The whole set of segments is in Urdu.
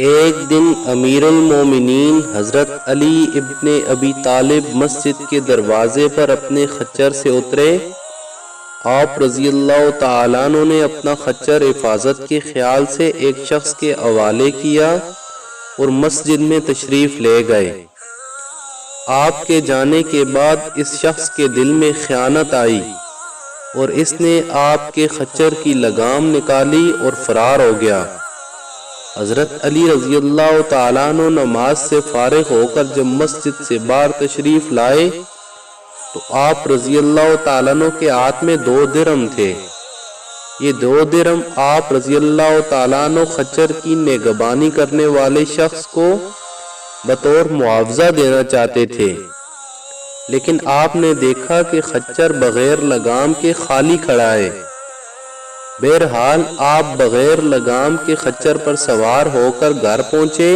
ایک دن امیر المومنین حضرت علی ابن ابی طالب مسجد کے دروازے پر اپنے خچر سے اترے۔ آپ رضی اللہ تعالیٰ عنہ نے اپنا خچر حفاظت کے خیال سے ایک شخص کے حوالے کیا اور مسجد میں تشریف لے گئے۔ آپ کے جانے کے بعد اس شخص کے دل میں خیانت آئی اور اس نے آپ کے خچر کی لگام نکالی اور فرار ہو گیا۔ حضرت علی رضی اللہ تعالیٰ عنہ نماز سے فارغ ہو کر جب مسجد سے باہر تشریف لائے تو آپ رضی اللہ تعالیٰ عنہ کے ہاتھ میں 2 درہم تھے۔ یہ 2 درہم آپ رضی اللہ تعالیٰ عنہ خچر کی نگہبانی کرنے والے شخص کو بطور معاوضہ دینا چاہتے تھے، لیکن آپ نے دیکھا کہ خچر بغیر لگام کے خالی کھڑا ہے۔ بہرحال آپ بغیر لگام کے خچر پر سوار ہو کر گھر پہنچے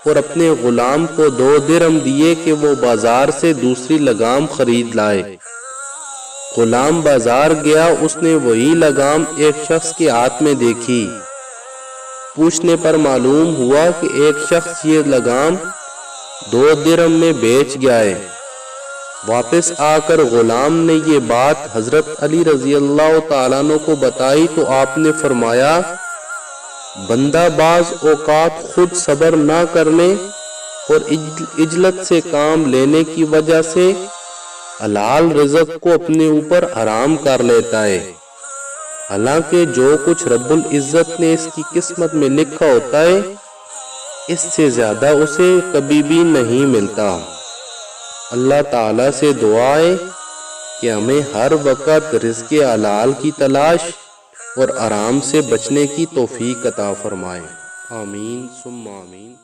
اور اپنے غلام کو 2 درہم دیے کہ وہ بازار سے دوسری لگام خرید لائے۔ غلام بازار گیا، اس نے وہی لگام ایک شخص کے ہاتھ میں دیکھی۔ پوچھنے پر معلوم ہوا کہ ایک شخص یہ لگام 2 درہم میں بیچ گیا ہے۔ واپس آ کر غلام نے یہ بات حضرت علی رضی اللہ تعالیٰ عنہ کو بتائی تو آپ نے فرمایا، بندہ بعض اوقات خود صبر نہ کرنے اور عجلت سے کام لینے کی وجہ سے حلال رزق کو اپنے اوپر حرام کر لیتا ہے، حالانکہ جو کچھ رب العزت نے اس کی قسمت میں لکھا ہوتا ہے اس سے زیادہ اسے کبھی بھی نہیں ملتا۔ اللہ تعالیٰ سے دعا ہے کہ ہمیں ہر وقت رزق حلال کی تلاش اور حرام سے بچنے کی توفیق عطا فرمائے۔ آمین ثم آمین۔